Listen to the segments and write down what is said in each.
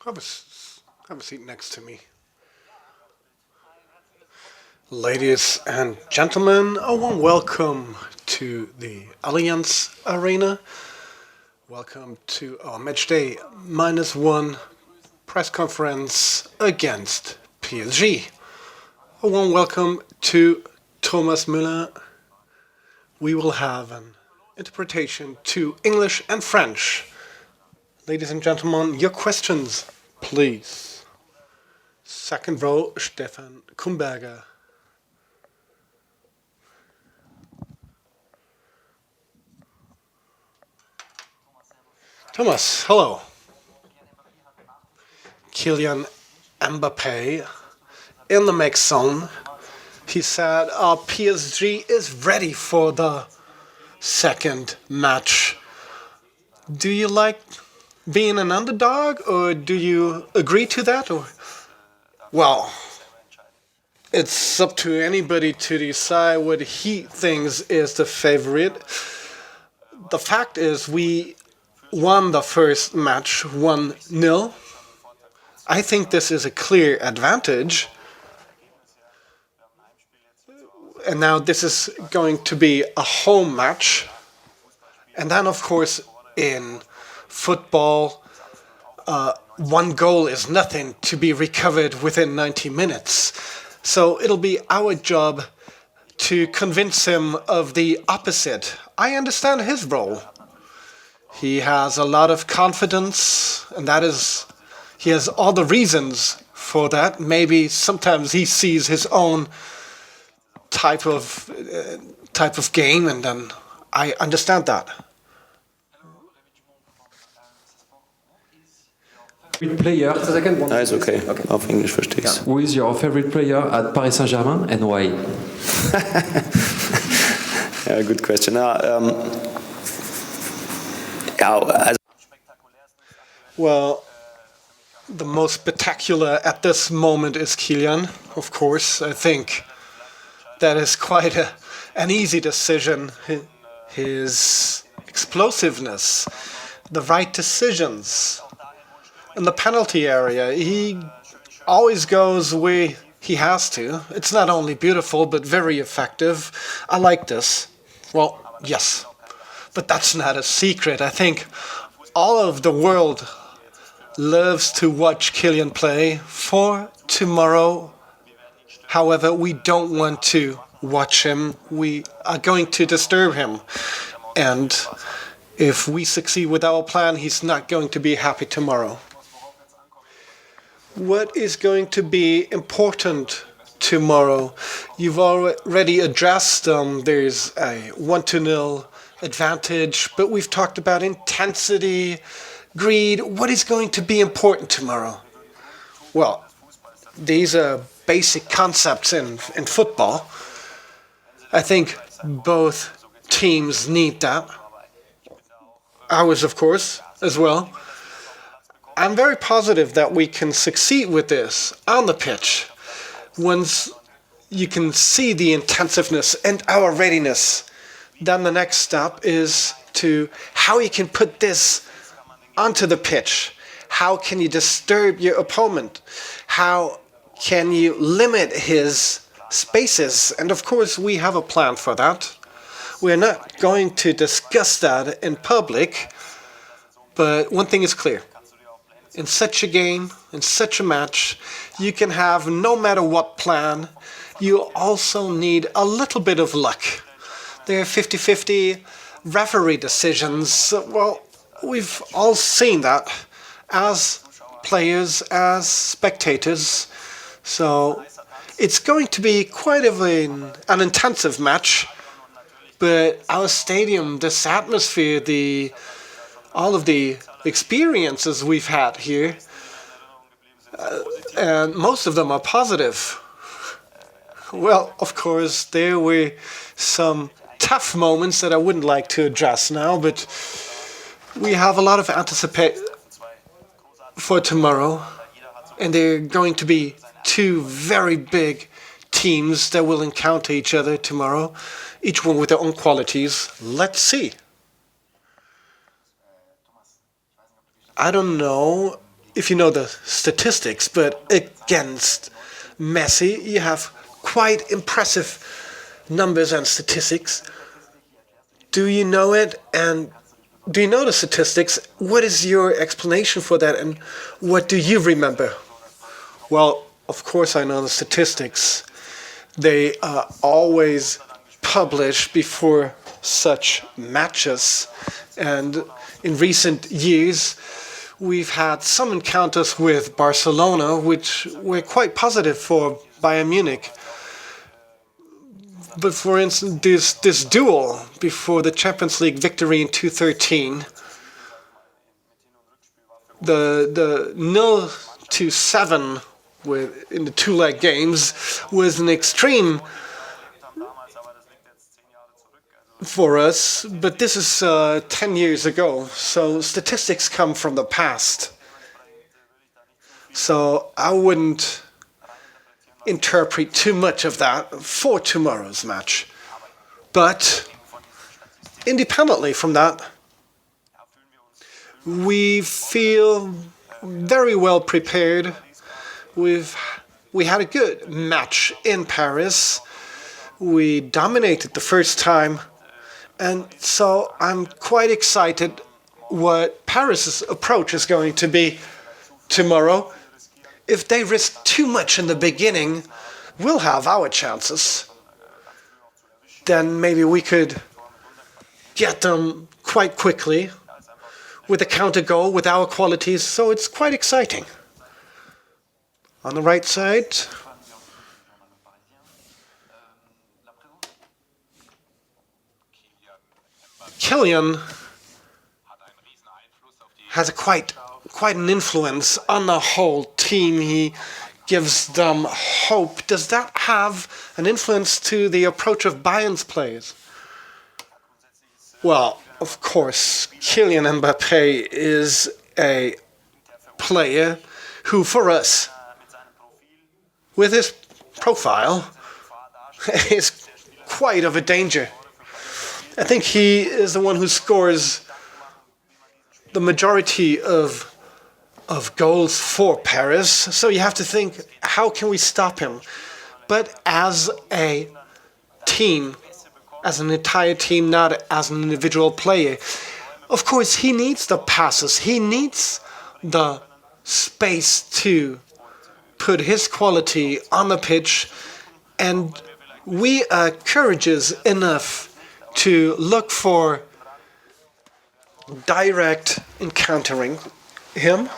Have have a seat next to me. Ladies and gentlemen, a warm welcome to the Allianz Arena. Welcome to our matchday -1 press conference against PSG. A warm welcome to Thomas Müller. We will have an interpretation to English and French. Ladies and gentlemen, your questions, please. Second row, Stefan Kumberger. Thomas, hello. Kylian Mbappe in the mix zone. He said our PSG is ready for the second match. Do you like being an underdog, or do you agree to that? Or, well, it's up to anybody to decide what he thinks is the favorite. The fact is, we won the first match 1-0. I think this is a clear advantage. And now this is going to be a home match. And then, of course, in football, one goal is nothing to be recovered within 90 minutes. So it'll be our job to convince him of the opposite. I understand his role. He has a lot of confidence, and he has all the reasons for that. Maybe sometimes he sees his own type of game, and then I understand that. Favorite player? No, it's okay. Auf Englisch verstehe ich's. Who is your favorite player at Paris Saint-Germain and why? Yeah, good question. Well, the most spectacular at this moment is Kylian, of course. I think that is quite an easy decision. His explosiveness, the right decisions. In the penalty area, he always goes where he has to. It's not only beautiful, but very effective. I like this. Well, yes. But that's not a secret. I think all of the world loves to watch Kylian play for tomorrow. However, we don't want to watch him. We are going to disturb him. And if we succeed with our plan, he's not going to be happy tomorrow. What is going to be important tomorrow? You've already addressed there's a 1-0 advantage, but we've talked about intensity, greed. What is going to be important tomorrow? Well, these are basic concepts in football. I think both teams need that. Ours, of course, as well. I'm very positive that we can succeed with this on the pitch. Once you can see the intensiveness and our readiness, then the next step is to how you can put this onto the pitch. How can you disturb your opponent? How can you limit his spaces? And of course, we have a plan for that. We're not going to discuss that in public, but one thing is clear. In such a game, in such a match, you can have no matter what plan. You also need a little bit of luck. There are 50-50 referee decisions. Well, we've all seen that as players, as spectators. So it's going to be quite an intensive match. But our stadium, this atmosphere, all of the experiences we've had here, and most of them are positive. Well, of course, there were some tough moments that I wouldn't like to address now, but we have a lot of anticipation for tomorrow, and there are going to be two very big teams that will encounter each other tomorrow, each one with their own qualities. Let's see. I don't know if you know the statistics, but against Messi, you have quite impressive numbers and statistics. Do you know it? And do you know the statistics? What is your explanation for that? And what do you remember? Well, of course I know the statistics. They are always published before such matches. And in recent years, we've had some encounters with Barcelona, which were quite positive for Bayern Munich. But for instance, this duel before the Champions League victory in 2013, the 0-7 in the two-leg games was an extreme for us, but this is 10 years ago, so statistics come from the past. So I wouldn't interpret too much of that for tomorrow's match. But independently from that, we feel very well prepared. We had a good match in Paris. We dominated the first time. And so I'm quite excited what Paris's approach is going to be tomorrow. If they risk too much in the beginning, we'll have our chances. Then maybe we could get them quite quickly with a counter goal with our qualities. So it's quite exciting. On the right side, Kylian has quite an influence on the whole team. He gives them hope. Does that have an influence to the approach of Bayern's players? Well, of course, Kylian Mbappe is a player who, for us, with his profile, is quite of a danger. I think he is the one who scores the majority of goals for Paris. So you have to think, how can we stop him? But as a team, as an entire team, not as an individual player, of course he needs the passes. He needs the space to put his quality on the pitch. And we are courageous enough to look for direct encountering him.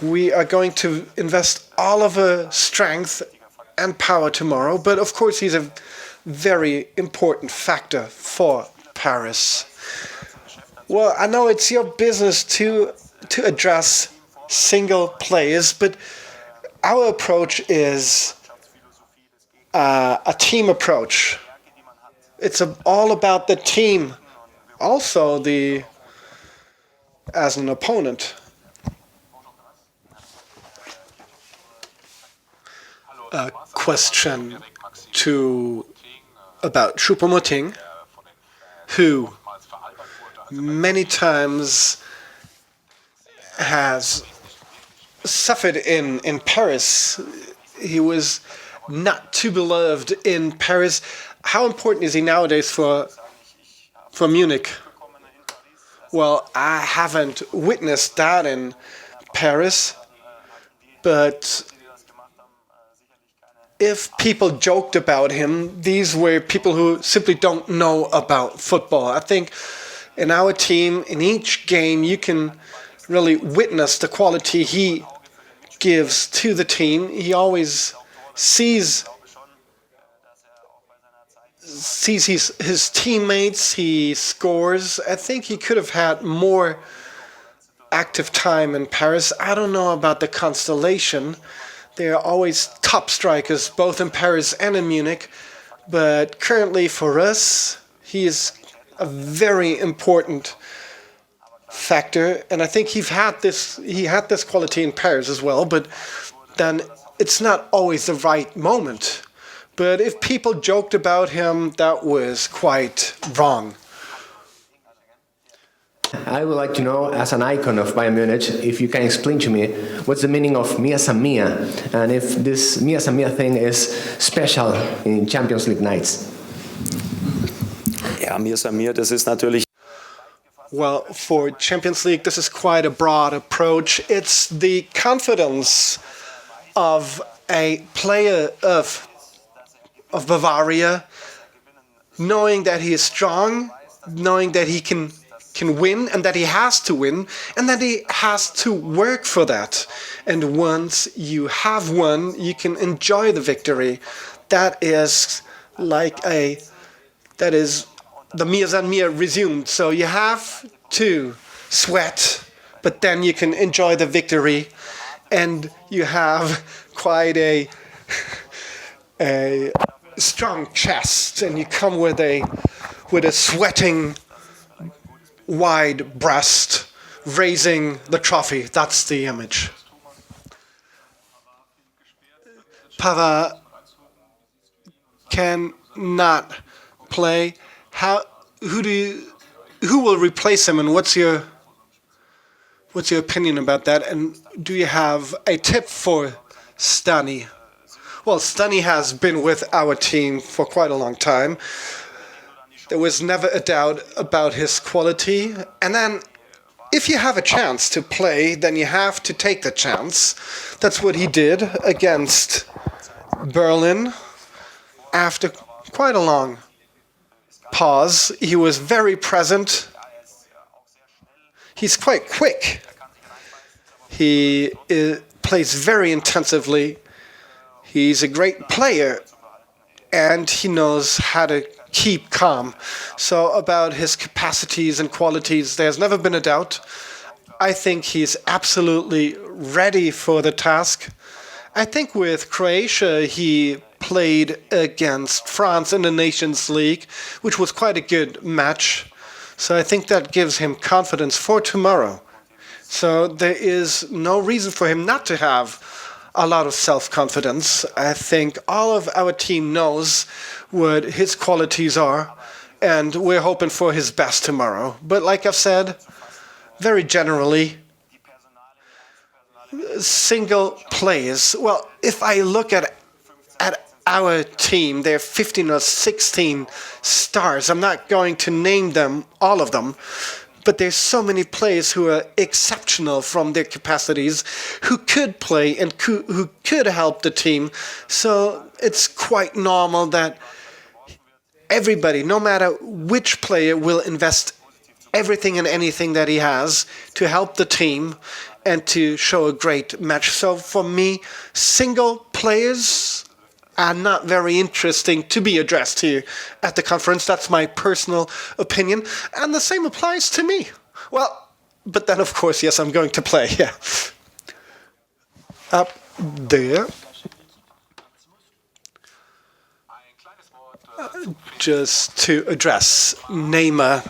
We are going to invest all of our strength and power tomorrow, but of course he's a very important factor for Paris. Well, I know it's your business to address single players, but our approach is a team approach. It's all about the team, also as an opponent. A question about Choupo-Moting, who many times has suffered in Paris. He was not too beloved in Paris. How important is he nowadays for Munich? Well, I haven't witnessed that in Paris, but if people joked about him, these were people who simply don't know about football. I think in our team, in each game, you can really witness the quality he gives to the team. He always sees his teammates, he scores. I think he could have had more active time in Paris. I don't know about the constellation. There are always top strikers, both in Paris and in Munich. But currently for us, he is a very important factor. And I think he had this quality in Paris as well, but then it's not always the right moment. But if people joked about him, that was quite wrong. I would like to know, as an icon of Bayern Munich, if you can explain to me what's the meaning of Mia San Mia, and if this Mia San Mia thing is special in Champions League nights. Ja, mir Samir, das ist natürlich. Well, for Champions League, this is quite a broad approach. It's the confidence of a player of Bavaria, knowing that he is strong, knowing that he can win and that he has to win and that he has to work for that. And once you have won, you can enjoy the victory. That is the Mia San Mia resumed. So you have to sweat, but then you can enjoy the victory, and you have quite a strong chest, and you come with a sweating wide breast, raising the trophy. That's the image. Pavard cannot play. Who will replace him, and what's your opinion about that? And do you have a tip for Stani? Well, Stani has been with our team for quite a long time. There was never a doubt about his quality. And then, if you have a chance to play, then you have to take the chance. That's what he did against Berlin. After quite a long pause, he was very present. He's quite quick. He plays very intensively. He's a great player, and he knows how to keep calm. So about his capacities and qualities, there's never been a doubt. I think he's absolutely ready for the task. I think with Croatia, he played against France in the Nations League, which was quite a good match. So I think that gives him confidence for tomorrow. So there is no reason for him not to have a lot of self-confidence. I think all of our team knows what his qualities are, and we're hoping for his best tomorrow. But like I've said, very generally, single players. Well, if I look at our team, there are 15 or 16 stars. I'm not going to name them, all of them, but there's so many players who are exceptional from their capacities, who could play and who could help the team. So it's quite normal that everybody, no matter which player, will invest everything and anything that he has to help the team and to show a great match. So for me, single players are not very interesting to be addressed here at the conference. That's my personal opinion. And the same applies to me. Well, but then, of course, yes, I'm going to play, yeah. Up there. Just to address Neymar.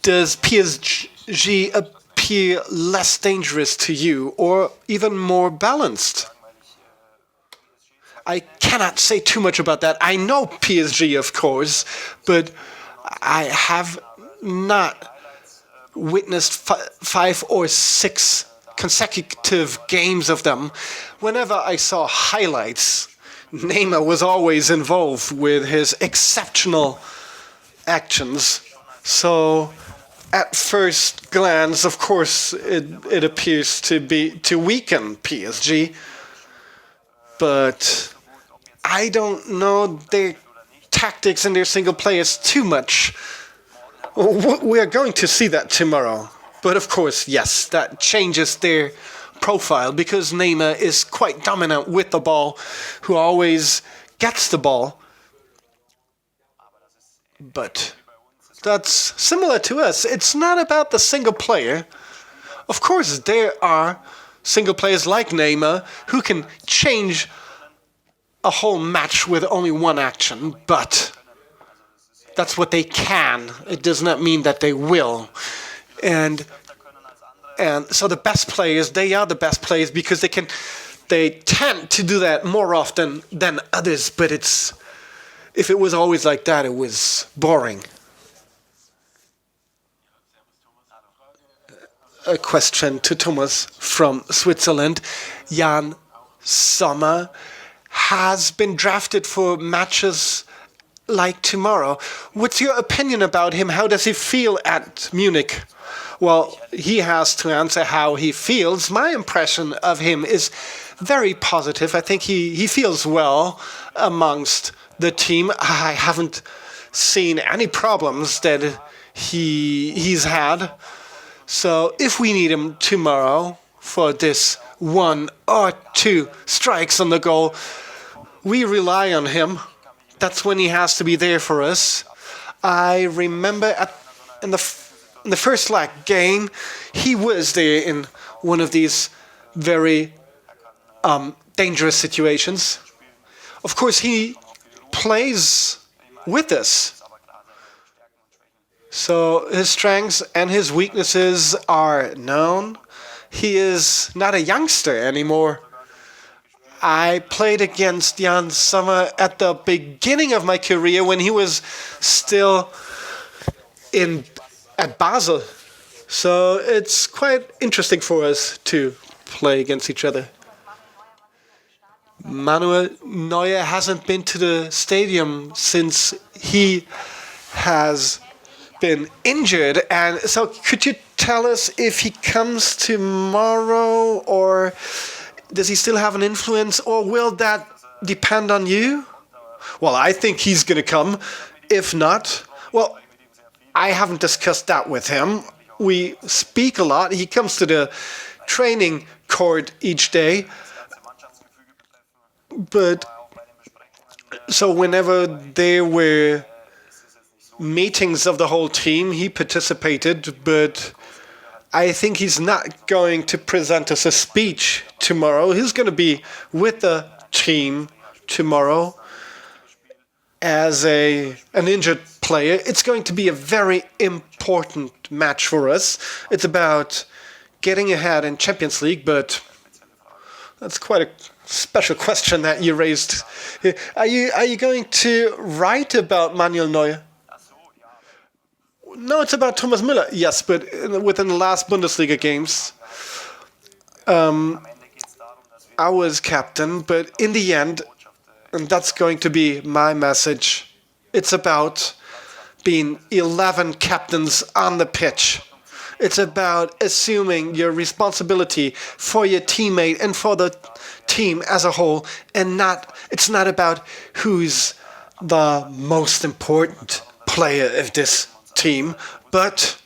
Does PSG appear less dangerous to you, or even more balanced? I cannot say too much about that. I know PSG, of course, but I have not witnessed 5 or 6 consecutive games of them. Whenever I saw highlights, Neymar was always involved with his exceptional actions. So at first glance, of course, it appears to weaken PSG, but I don't know their tactics and their single players too much. We are going to see that tomorrow. But of course, yes, that changes their profile because Neymar is quite dominant with the ball, who always gets the ball. But that's similar to us. It's not about the single player. Of course, there are single players like Neymar who can change a whole match with only one action, but that's what they can. It does not mean that they will. And so the best players, they are the best players because they tend to do that more often than others. But if it was always like that, it was boring. a question to Thomas from Switzerland. Yann Sommer has been drafted for matches like tomorrow. What's your opinion about him? How does he feel at Munich? Well, he has to answer how he feels. My impression of him is very positive. I think he feels well amongst the team. I haven't seen any problems that he's had. So if we need him tomorrow for this 1 or 2 strikes on the goal, we rely on him. That's when he has to be there for us. I remember in the first leg game, he was there in one of these very dangerous situations. Of course, he plays with us. So his strengths and his weaknesses are known. He is not a youngster anymore. I played against Yann Sommer at the beginning of my career when he was still at Basel. So it's quite interesting for us to play against each other. Manuel Neuer hasn't been to the stadium since he has been injured. And so could you tell us if he comes tomorrow, or does he still have an influence, or will that depend on you? Well, I think he's going to come. If not, well, I haven't discussed that with him. We speak a lot. He comes to the training court each day. But so whenever there were meetings of the whole team, he participated, but I think he's not going to present us a speech tomorrow. He's going to be with the team tomorrow as an injured player. It's going to be a very important match for us. It's about getting ahead in Champions League, but that's quite a special question that you raised. Are you going to write about Manuel Neuer? No, it's about Thomas Müller. Yes, but within the last Bundesliga games, I was captain, but in the end, and that's going to be my message, it's about being 11 captains on the pitch. It's about assuming your responsibility for your teammate and for the team as a whole, and it's not about who's the most important player of this team, but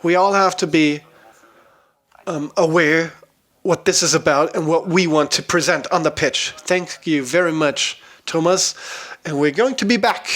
we all have to be aware what this is about and what we want to present on the pitch. Thank you very much, Thomas, and we're going to be back.